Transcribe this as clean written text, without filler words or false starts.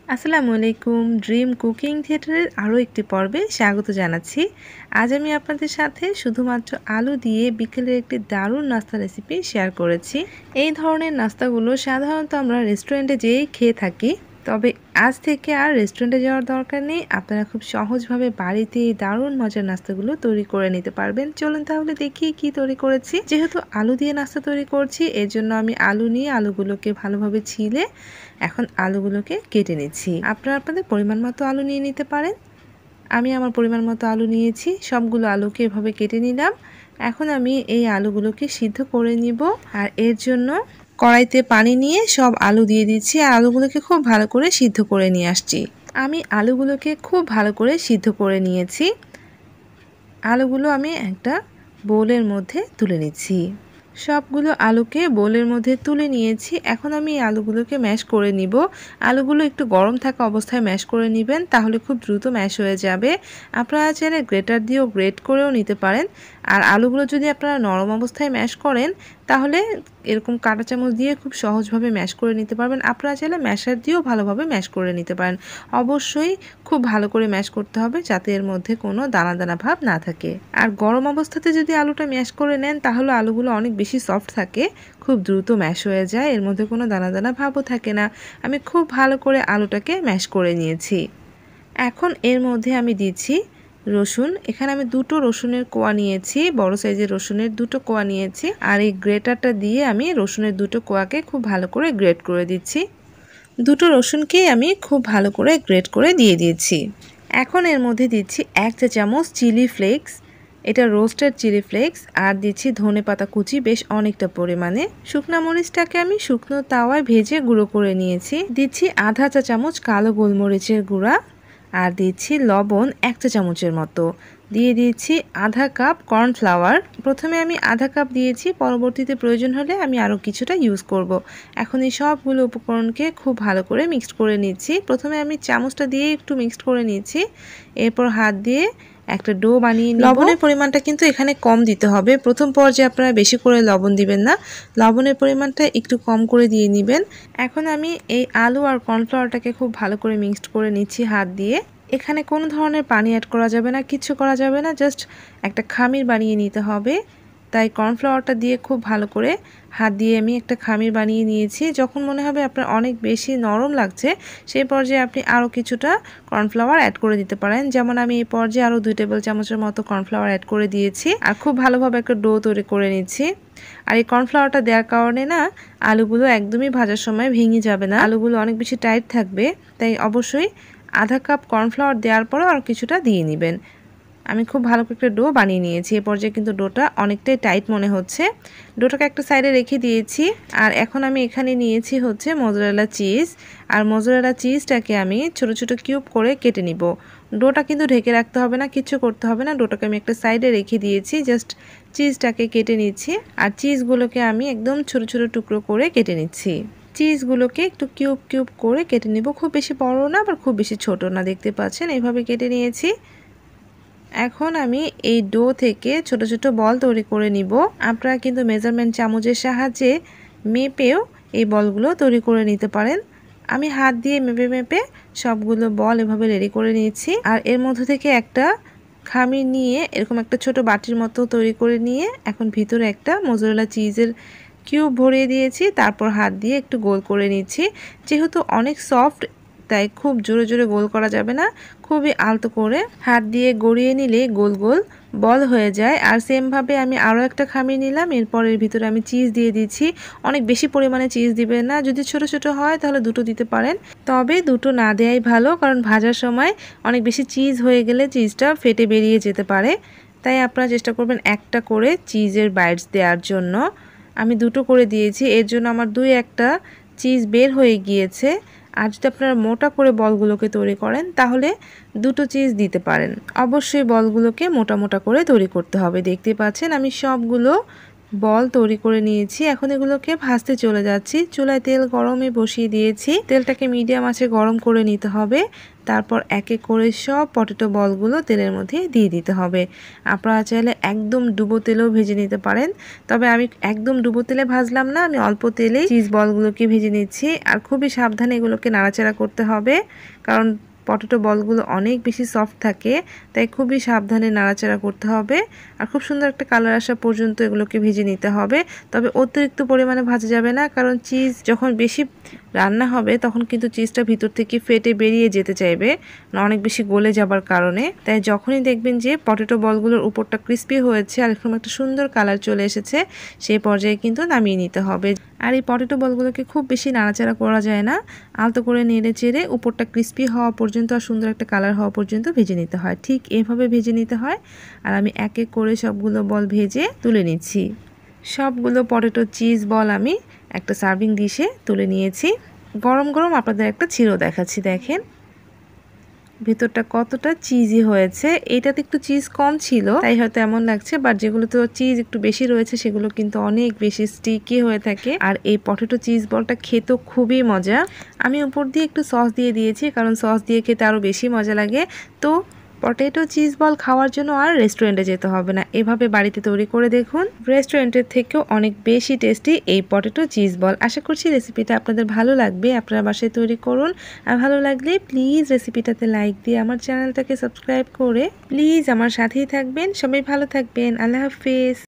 আসসালামু আলাইকুম। Dream cooking থিয়েটারের আরও একটি পর্বে স্বাগত জানাচ্ছি। আজ আমি আপনাদের সাথে শুধুমাত্র আলু দিয়ে বিকেলের একটি দারুণ নাস্তা রেসিপি শেয়ার করেছি। এই ধরনের নাস্তাগুলো সাধারণত আমরা রেস্টুরেন্টে যেয়েই খেয়ে থাকি, তবে আজ থেকে আর রেস্টুরেন্টে যাওয়ার দরকার নেই। আপনারা খুব সহজভাবে বাড়িতে এই দারুণ মজার নাস্তাগুলো তৈরি করে নিতে পারবেন। চলুন তাহলে দেখি কি তৈরি করেছি। যেহেতু আলু দিয়ে নাস্তা তৈরি করছি, এর জন্য আমি আলু নিয়ে আলুগুলোকে ভালোভাবে ছিলে এখন আলুগুলোকে কেটে নিচ্ছি। আপনারা আপনাদের পরিমাণ মতো আলু নিয়ে নিতে পারেন। আমি আমার পরিমাণ মতো আলু নিয়েছি, সবগুলো আলুকে এভাবে কেটে নিলাম। এখন আমি এই আলুগুলোকে সিদ্ধ করে নিব, আর এর জন্য কড়াইতে পানি নিয়ে সব আলু দিয়ে দিচ্ছি আর আলুগুলোকে খুব ভালো করে সিদ্ধ করে নিয়ে আসছি। আমি আলুগুলোকে খুব ভালো করে সিদ্ধ করে নিয়েছি। আলুগুলো আমি একটা বোলের মধ্যে তুলে নিচ্ছি। সবগুলো আলুকে বোলের মধ্যে তুলে নিয়েছি। এখন আমি এই আলুগুলোকে ম্যাশ করে নিব। আলুগুলো একটু গরম থাকা অবস্থায় ম্যাশ করে নেবেন, তাহলে খুব দ্রুত ম্যাশ হয়ে যাবে। আপনারা চাইলে গ্রেটার দিয়েও গ্রেট করেও নিতে পারেন। আর আলুগুলো যদি আপনারা নরম অবস্থায় ম্যাশ করেন, তাহলে এরকম কাঁটা চামচ দিয়ে খুব সহজভাবে ম্যাশ করে নিতে পারবেন। আপনারা চাইলে ম্যাশার দিয়েও ভালোভাবে ম্যাশ করে নিতে পারেন। অবশ্যই খুব ভালো করে ম্যাশ করতে হবে, যাতে এর মধ্যে কোনো দানা দানা ভাব না থাকে। আর গরম অবস্থাতে যদি আলুটা ম্যাশ করে নেন, তাহলে আলুগুলো অনেক বেশি সফট থাকে, খুব দ্রুত ম্যাশ হয়ে যায়, এর মধ্যে কোনো দানা দানা ভাবও থাকে না। আমি খুব ভালো করে আলুটাকে ম্যাশ করে নিয়েছি। এখন এর মধ্যে আমি দিচ্ছি রসুন। এখানে আমি দুটো রসুনের কোয়া নিয়েছি, বড় সাইজের রসুনের দুটো কোয়া নিয়েছি। আর এই গ্রেটারটা দিয়ে আমি রসুনের দুটো কোয়াকে খুব ভালো করে গ্রেট করে দিচ্ছি। দুটো রসুনকেই আমি খুব ভালো করে গ্রেট করে দিয়ে দিয়েছি। এখন এর মধ্যে দিচ্ছি 1 চা চামচ চিলি ফ্লেক্স, এটা রোস্টেড চিলি ফ্লেক্স। আর দিচ্ছি ধনেপাতা কুচি বেশ অনেকটা পরিমাণে। শুকনো মরিচটাকে আমি শুকনো তাওয়ায় ভেজে গুঁড়ো করে নিয়েছি। দিচ্ছি আধা চা চামচ কালো গোলমরিচের গুঁড়া। আর দিচ্ছি লবণ 1 চা চামচের মতো। দিয়ে দিচ্ছি আধা কাপ কর্নফ্লাওয়ার। প্রথমে আমি আধা কাপ দিয়েছি, পরবর্তীতে প্রয়োজন হলে আমি আরও কিছুটা ইউজ করব। এখন এই সবগুলো উপকরণকে খুব ভালো করে মিক্সড করে নিচ্ছি। প্রথমে আমি চামচটা দিয়ে একটু মিক্সড করে নিচ্ছি, এরপর হাত দিয়ে একটা ডো বানিয়ে নিব। লবণের পরিমাণটা কিন্তু এখানে কম দিতে হবে। প্রথম পর্যায়ে আপনারা বেশি করে লবণ দিবেন না, লবণের পরিমাণটা একটু কম করে দিয়ে নেবেন। এখন আমি এই আলু আর কর্নফ্লাওয়ারটাকে খুব ভালো করে মিক্সড করে নিচ্ছি হাত দিয়ে। এখানে কোনো ধরনের পানি অ্যাড করা যাবে না, কিচ্ছু করা যাবে না, জাস্ট একটা খামির বানিয়ে নিতে হবে। তাই কর্নফ্লাওয়ারটা দিয়ে খুব ভালো করে হাত দিয়ে আমি একটা খামির বানিয়ে নিয়েছি। যখন মনে হবে আপনার অনেক বেশি নরম লাগছে, সেই পর্যায়ে আপনি আরও কিছুটা কর্নফ্লাওয়ার অ্যাড করে দিতে পারেন। যেমন আমি এই পর্যায়ে আরও 2 টেবিল চামচের মতো কর্নফ্লাওয়ার অ্যাড করে দিয়েছি আর খুব ভালোভাবে একটা ডো তৈরি করে নিচ্ছি। আর এই কর্নফ্লাওয়ারটা দেওয়ার কারণে না আলুগুলো একদমই ভাজার সময় ভেঙে যাবে না, আলুগুলো অনেক বেশি টাইট থাকবে। তাই অবশ্যই আধা কাপ কর্নফ্লাওয়ার দেওয়ার পরও আর কিছুটা দিয়ে নেবেন। আমি খুব ভালো করে একটা ডো বানিয়ে নিয়েছি। এ পর্যায়ে কিন্তু ডোটা অনেকটাই টাইট মনে হচ্ছে। ডোটাকে একটা সাইডে রেখে দিয়েছি। আর এখন আমি এখানে নিয়েছি হচ্ছে মোজারেলা চিজ। আর মোজারেলা চিজটাকে আমি ছোট ছোট কিউব করে কেটে নিব। ডোটা কিন্তু ঢেকে রাখতে হবে না, কিচ্ছু করতে হবে না। ডোটাকে আমি একটা সাইডে রেখে দিয়েছি, জাস্ট চিজটাকে কেটে নিচ্ছি। আর চিজগুলোকে আমি একদম ছোট ছোট টুকরো করে কেটে নিচ্ছি। চিজগুলোকে একটু কিউব কিউব করে কেটে নিব, খুব বেশি বড় না আবার খুব বেশি ছোট না, দেখতে পাচ্ছেন এইভাবে কেটে নিয়েছি। এখন আমি এই ডো থেকে ছোট ছোট বল তৈরি করে নিব। আপনারা কিন্তু মেজারমেন্ট চামচের সাহায্যে মেপেও এই বলগুলো তৈরি করে নিতে পারেন। আমি হাত দিয়ে মেপে মেপে সবগুলো বল এভাবে রেডি করে নিয়েছি। আর এর মধ্যে থেকে একটা খামির নিয়ে এরকম একটা ছোট বাটির মতো তৈরি করে নিয়ে এখন ভিতরে একটা মোজারেলা চিজের কিউব ভরিয়ে দিয়েছি। তারপর হাত দিয়ে একটু গোল করে নিচ্ছি। যেহেতু অনেক সফট, তাই খুব জোরে জোরে গোল করা যাবে না, খুবই আলতো করে হাত দিয়ে গড়িয়ে নিলে গোল গোল বল হয়ে যায়। আর সেমভাবে আমি আরও একটা খামির নিলাম, এরপর এর ভিতরে আমি চিজ দিয়ে দিচ্ছি। অনেক বেশি পরিমাণে চিজ দিবেন না, যদি ছোট ছোট হয় তাহলে দুটো দিতে পারেন, তবে দুটো না দেওয়াই ভালো, কারণ ভাজার সময় অনেক বেশি চিজ হয়ে গেলে চিজটা ফেটে বেরিয়ে যেতে পারে। তাই আপনারা চেষ্টা করবেন একটা করে চিজের বাইটস দেওয়ার জন্য। আমি দুটো করে দিয়েছি, এর জন্য আমার 2-1টা চিজ বের হয়ে গিয়েছে। আর যদি আপনারা মোটা করে বলগুলোকে তৈরি করেন, তাহলে দুটো চিজ দিতে পারেন। অবশ্যই বলগুলোকে মোটা মোটা করে তৈরি করতে হবে। দেখতে পাচ্ছেন আমি সবগুলো বল তৈরি করে নিয়েছি। এখন এগুলোকে ভাজতে চলে যাচ্ছি। চুলায় তেল গরমে বসিয়ে দিয়েছি। তেলটাকে মিডিয়াম আঁচে গরম করে নিতে হবে। তারপর এক এক করে সব পটেটো বলগুলো তেলের মধ্যে দিয়ে দিতে হবে। আপনারা চাইলে একদম ডুবো তেলেও ভেজে নিতে পারেন, তবে আমি একদম ডুবো তেলে ভাজলাম না, আমি অল্প তেলে চিজ বলগুলোকে ভেজে নিচ্ছি। আর খুবই সাবধানে এগুলোকে নাড়াচাড়া করতে হবে, কারণ পটেটো বলগুলো অনেক বেশি সফট থাকে, তাই খুবই সাবধানে নাড়াচাড়া করতে হবে। আর খুব সুন্দর একটা কালার আসা পর্যন্ত এগুলোকে ভেজে নিতে হবে, তবে অতিরিক্ত পরিমাণে ভাজা যাবে না, কারণ চিজ যখন বেশি রান্না হবে তখন কিন্তু চিজটা ভিতর থেকে ফেটে বেরিয়ে যেতে চাইবে অনেক বেশি গলে যাবার কারণে। তাই যখনই দেখবেন যে পটেটো বলগুলোর উপরটা ক্রিস্পি হয়েছে আর এরকম একটা সুন্দর কালার চলে এসেছে, সেই পর্যায়ে কিন্তু নামিয়ে নিতে হবে। আর এই পটেটো বলগুলোকে খুব বেশি নাড়াচাড়া করা যায় না, আলতো করে নেড়ে চেড়ে উপরটা ক্রিস্পি হওয়া পর্যন্ত আর সুন্দর একটা কালার হওয়া পর্যন্ত ভেজে নিতে হয়। ঠিক এভাবে ভেজে নিতে হয়। আর আমি এক এক করে সবগুলো বল ভেজে তুলে নিচ্ছি। সবগুলো পটেটো চিজ বল আমি একটা সার্ভিং ডিশে তুলে নিয়েছি। গরম গরম আপনাদের একটা ছিঁড়ো দেখাচ্ছি, দেখেন ভেতরটা কতটা চিজি হয়েছে। এটাতে একটু চিজ কম ছিল তাই হয়তো এমন লাগছে, বাট যেগুলোতে চিজ একটু বেশি রয়েছে সেগুলো কিন্তু অনেক বেশি স্টিকি হয়ে থাকে। আর এই পটেটো চিজ বলটা খেতেও খুবই মজা। আমি উপর দিয়ে একটু সস দিয়ে দিয়েছি, কারণ সস দিয়ে খেতে আরও বেশি মজা লাগে। তো পটেটো চিজ বল খাওয়ার জন্য আর রেস্টুরেন্টে যেতে হবে না, এভাবে বাড়িতে তৈরি করে দেখুন। রেস্টুরেন্টের থেকেও অনেক বেশি টেস্টি এই পটেটো চিজ বল। আশা করছি রেসিপিটা আপনাদের ভালো লাগবে, আপনারা বাসায় তৈরি করুন। আর ভালো লাগলে প্লিজ রেসিপিটাতে লাইক দিয়ে আমার চ্যানেলটাকে সাবস্ক্রাইব করে প্লিজ আমার সাথেই থাকবেন। সবাই ভালো থাকবেন। আল্লাহ হাফেজ।